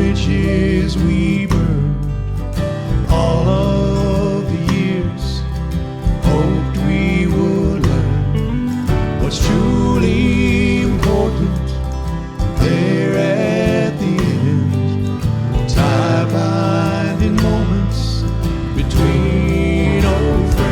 bridges we burned all of the years, hoped we would learn what's truly important there at the end. Tie-binding moments between old friends.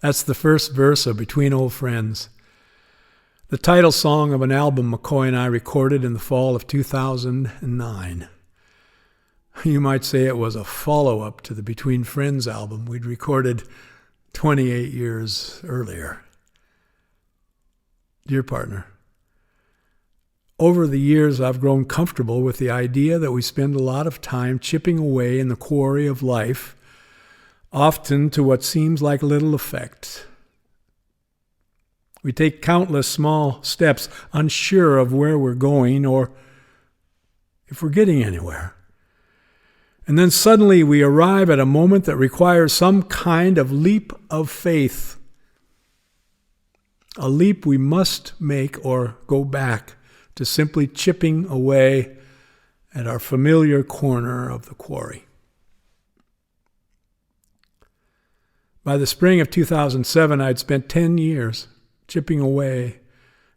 That's the first verse of Between Old Friends, the title song of an album McCoy and I recorded in the fall of 2009. You might say it was a follow-up to the Between Friends album we'd recorded 28 years earlier. Dear partner, over the years I've grown comfortable with the idea that we spend a lot of time chipping away in the quarry of life, often to what seems like little effect. We take countless small steps, unsure of where we're going or if we're getting anywhere. And then suddenly we arrive at a moment that requires some kind of leap of faith. A leap we must make or go back to simply chipping away at our familiar corner of the quarry. By the spring of 2007, I'd spent 10 years chipping away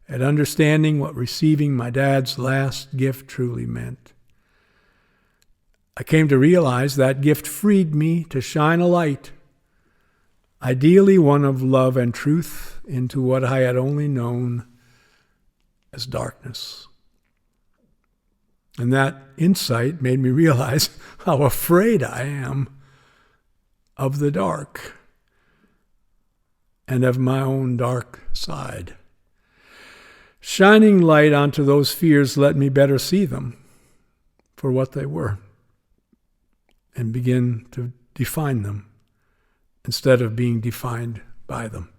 at understanding what receiving my dad's last gift truly meant. I came to realize that gift freed me to shine a light, ideally one of love and truth, into what I had only known as darkness. And that insight made me realize how afraid I am of the dark and of my own dark side. Shining light onto those fears let me better see them for what they were and begin to define them instead of being defined by them.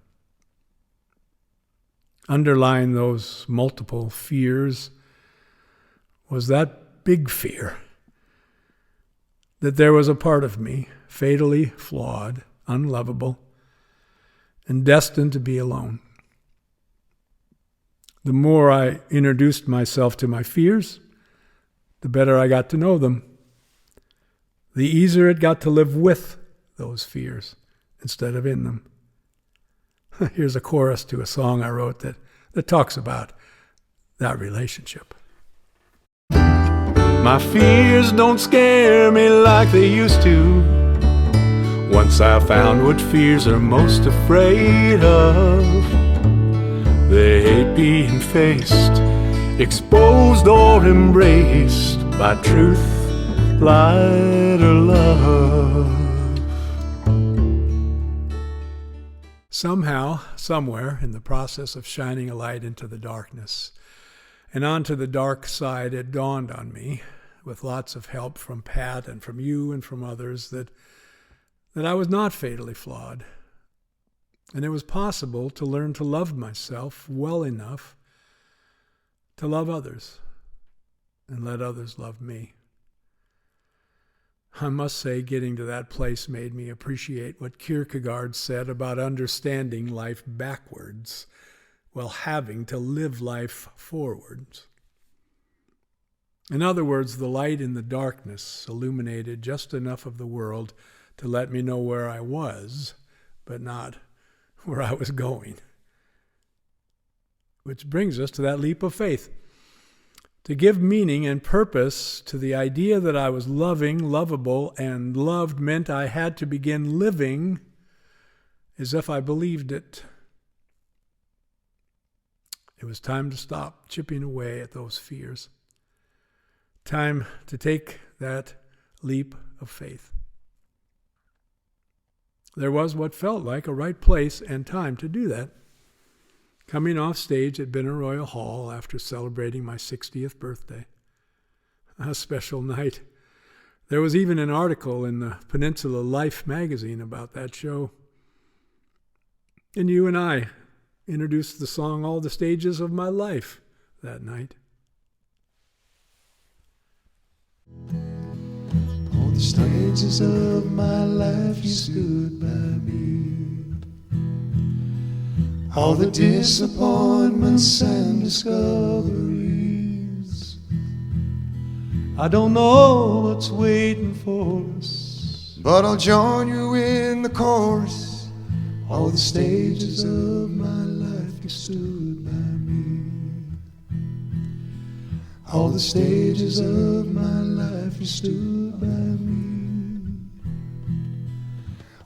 Underlying those multiple fears was that big fear that there was a part of me, fatally flawed, unlovable, and destined to be alone. The more I introduced myself to my fears, the better I got to know them. The easier it got to live with those fears instead of in them. Here's a chorus to a song I wrote that talks about that relationship. My fears don't scare me like they used to. Once I found what fears are most afraid of. They hate being faced, exposed or embraced by truth, light or love. Somehow, somewhere in the process of shining a light into the darkness and onto the dark side, it dawned on me, with lots of help from Pat and from you and from others, that I was not fatally flawed. And it was possible to learn to love myself well enough to love others and let others love me. I must say, getting to that place made me appreciate what Kierkegaard said about understanding life backwards while having to live life forwards. In other words, the light in the darkness illuminated just enough of the world to let me know where I was, but not where I was going. Which brings us to that leap of faith. To give meaning and purpose to the idea that I was loving, lovable, and loved meant I had to begin living as if I believed it. It was time to stop chipping away at those fears. Time to take that leap of faith. There was what felt like a right place and time to do that. Coming off stage at Benaroya Hall after celebrating my 60th birthday. A special night. There was even an article in the Peninsula Life magazine about that show. And you and I introduced the song All the Stages of My Life that night. All the stages of my life you stood by me. all the disappointments and discoveries. I don't know what's waiting for us, but I'll join you in the chorus. All the stages of my life you stood by me. All the stages of my life you stood by me.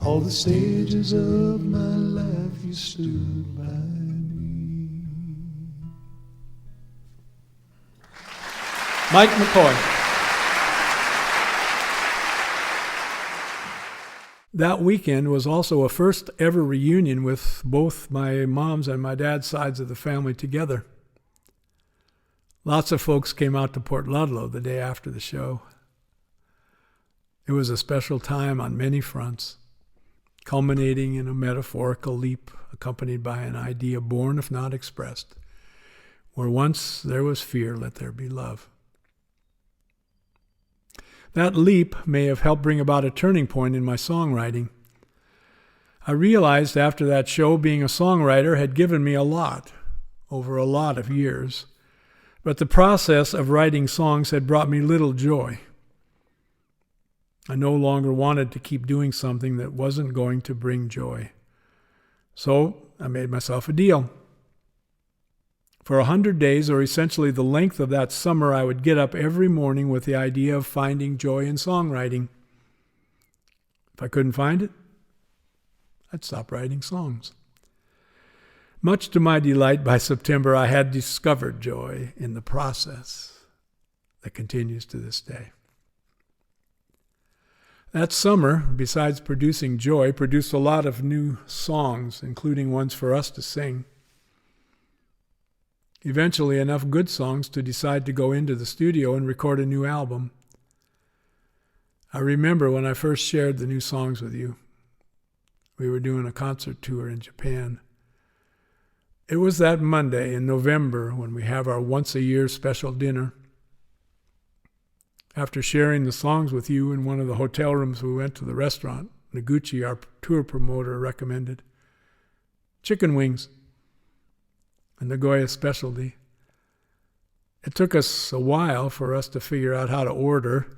All the stages of my life you stood by me. Mike McCoy. That weekend was also a first ever reunion with both my mom's and my dad's sides of the family together. Lots of folks came out to Port Ludlow the day after the show. It was a special time on many fronts, culminating in a metaphorical leap accompanied by an idea born if not expressed. Where once there was fear, let there be love. That leap may have helped bring about a turning point in my songwriting. I realized after that show being a songwriter had given me a lot, over a lot of years, but the process of writing songs had brought me little joy. I no longer wanted to keep doing something that wasn't going to bring joy. So I made myself a deal. For 100 days, or essentially the length of that summer, I would get up every morning with the idea of finding joy in songwriting. If I couldn't find it, I'd stop writing songs. Much to my delight, by September, I had discovered joy in the process that continues to this day. That summer, besides producing joy, produced a lot of new songs, including ones for us to sing. Eventually, enough good songs to decide to go into the studio and record a new album. I remember when I first shared the new songs with you. We were doing a concert tour in Japan. It was that Monday in November when we have our once-a-year special dinner. After sharing the songs with you in one of the hotel rooms, we went to the restaurant. Noguchi, our tour promoter, recommended chicken wings, a Nagoya specialty. It took us a while for us to figure out how to order.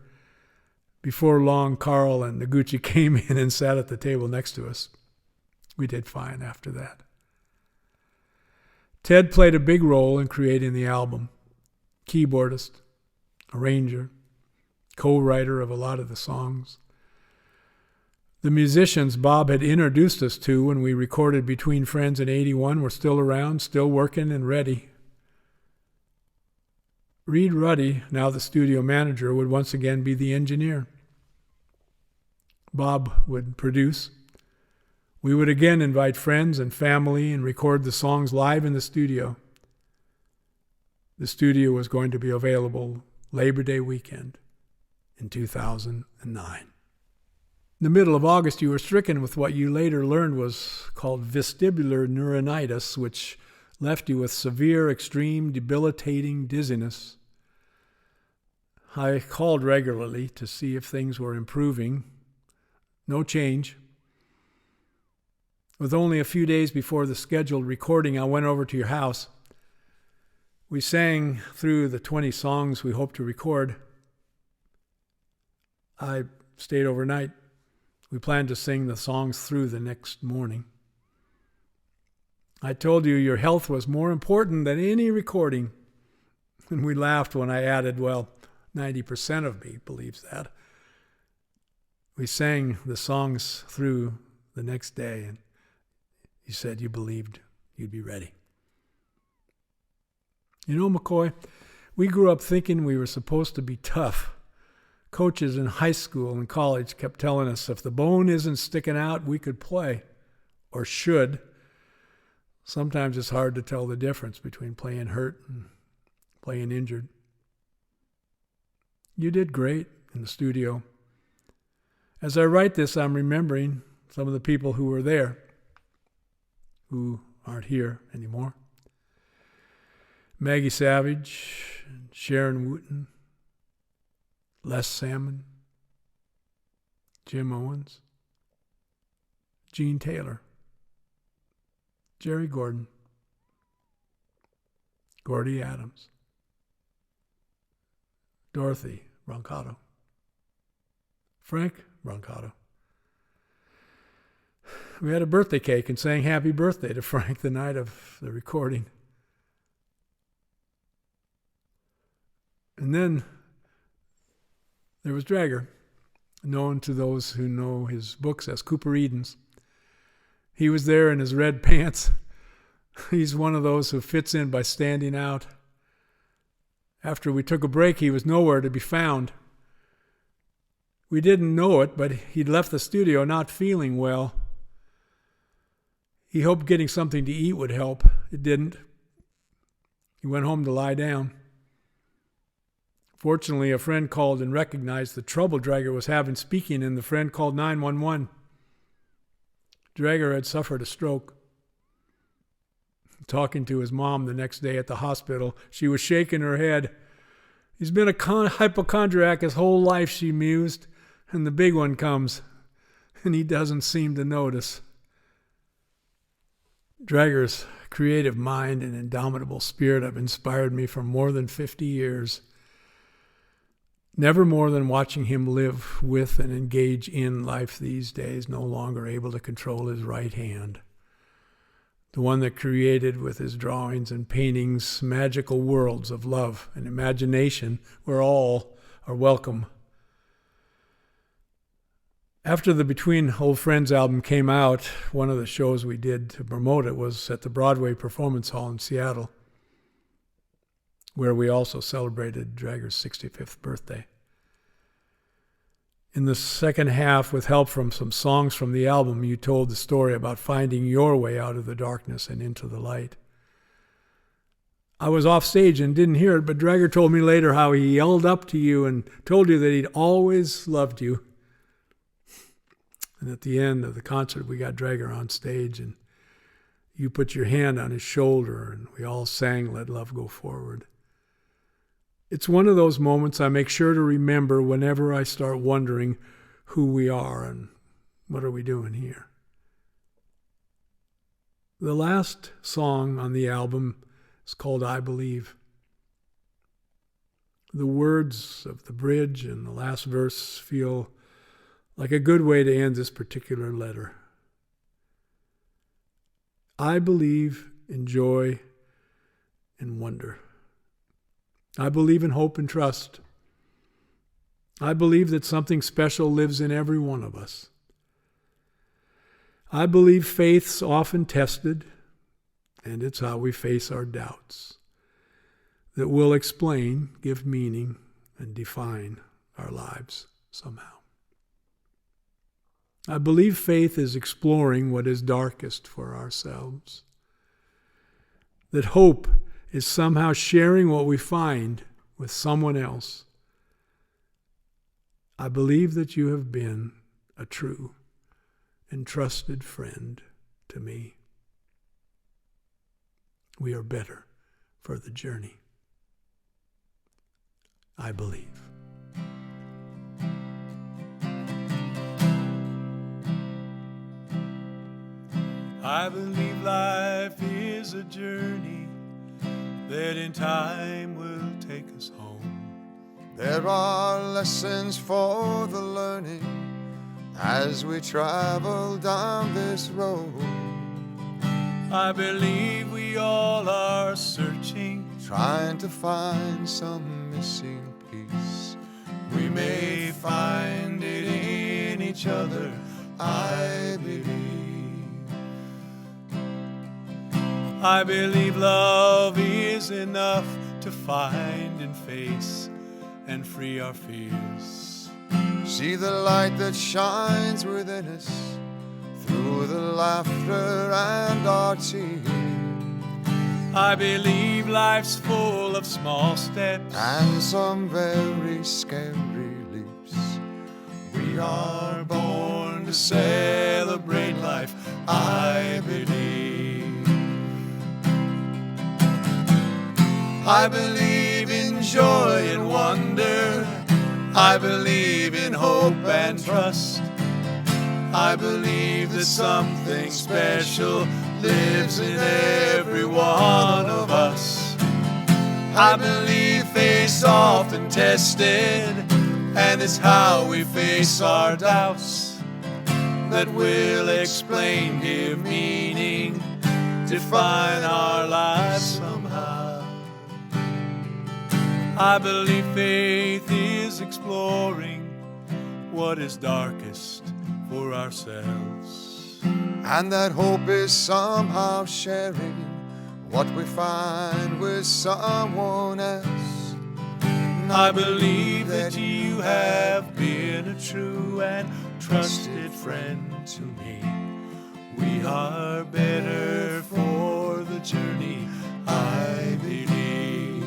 Before long, Carl and Noguchi came in and sat at the table next to us. We did fine after that. Ted played a big role in creating the album. Keyboardist, arranger, co-writer of a lot of the songs. The musicians Bob had introduced us to when we recorded Between Friends in '81 were still around, still working and ready. Reed Ruddy, now the studio manager, would once again be the engineer. Bob would produce. We would again invite friends and family and record the songs live in the studio. The studio was going to be available Labor Day weekend in 2009. In the middle of August, you were stricken with what you later learned was called vestibular neuronitis, which left you with severe, extreme, debilitating dizziness. I called regularly to see if things were improving. No change. With only a few days before the scheduled recording, I went over to your house. We sang through the 20 songs we hoped to record. I stayed overnight. We planned to sing the songs through the next morning. I told you your health was more important than any recording. And we laughed when I added, well, 90% of me believes that. We sang the songs through the next day, and you said you believed you'd be ready. You know, McCoy, we grew up thinking we were supposed to be tough. Coaches in high school and college kept telling us if the bone isn't sticking out, we could play, or should. Sometimes it's hard to tell the difference between playing hurt and playing injured. You did great in the studio. As I write this, I'm remembering some of the people who were there, who aren't here anymore. Maggie Savage, Sharon Wooten, Les Salmon, Jim Owens, Gene Taylor. Jerry Gordon, Gordy Adams, Dorothy Brancato, Frank Brancato. We had a birthday cake and sang happy birthday to Frank the night of the recording. And then there was Drager, known to those who know his books as Cooper Edens. He was there in his red pants. He's one of those who fits in by standing out. After we took a break, he was nowhere to be found. We didn't know it, but he'd left the studio not feeling well. He hoped getting something to eat would help. It didn't. He went home to lie down. Fortunately, a friend called and recognized the trouble Drager was having speaking, and the friend called 911. Drager had suffered a stroke. Talking to his mom the next day at the hospital, she was shaking her head. He's been a hypochondriac his whole life, she mused, and the big one comes, and he doesn't seem to notice. Drager's creative mind and indomitable spirit have inspired me for more than 50 years. Never more than watching him live with and engage in life these days, no longer able to control his right hand. The one that created with his drawings and paintings magical worlds of love and imagination where all are welcome. After the Between Old Friends album came out, one of the shows we did to promote it was at the Broadway Performance Hall in Seattle, where we also celebrated Drager's 65th birthday. In the second half, with help from some songs from the album, you told the story about finding your way out of the darkness and into the light. I was off stage and didn't hear it, but Drager told me later how he yelled up to you and told you that he'd always loved you. And at the end of the concert, we got Drager on stage, and you put your hand on his shoulder, and we all sang Let Love Go Forward. It's one of those moments I make sure to remember whenever I start wondering who we are and what are we doing here. The last song on the album is called I Believe. The words of the bridge and the last verse feel like a good way to end this particular letter. I believe in joy and wonder. I believe in hope and trust. I believe that something special lives in every one of us. I believe faith's often tested, and it's how we face our doubts that will explain, give meaning, and define our lives somehow. I believe faith is exploring what is darkest for ourselves. That hope is somehow sharing what we find with someone else. I believe that you have been a true and trusted friend to me. We are better for the journey. I believe. I believe life is a journey that in time will take us home. There are lessons for the learning as we travel down this road. I believe we all are searching, trying to find some missing piece. we may find it in each other. I believe love is enough to find and face and free our fears. See the light that shines within us through the laughter and our tears. I believe life's full of small steps and some very scary leaps. We are born to celebrate life. I believe. I believe in joy and wonder. I believe in hope and trust. I believe that something special lives in every one of us. I believe faith's often tested, and it's how we face our doubts that will explain, give meaning, define our lives somehow. I believe faith is exploring what is darkest for ourselves, and that hope is somehow sharing what we find with someone else. I believe that you have been a true and trusted friend to me. We are better for the journey, I believe.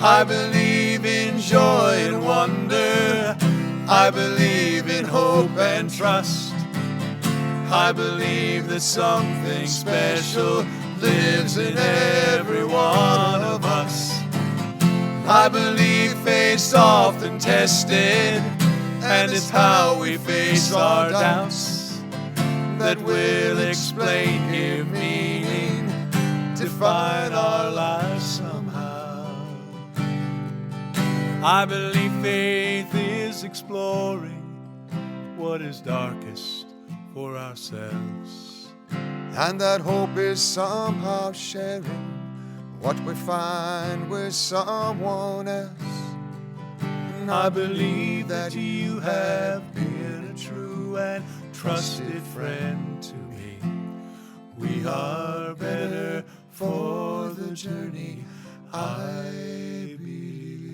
I believe in joy and wonder. I believe in hope and trust. I believe that something special lives in every one of us. I believe faith's often tested, and it's how we face our doubts that will explain, give meaning, define our lives somehow. I believe faith is exploring what is darkest for ourselves, and that hope is somehow sharing what we find with someone else. I believe that you have been a true and trusted friend to me. We are better for the journey, I believe.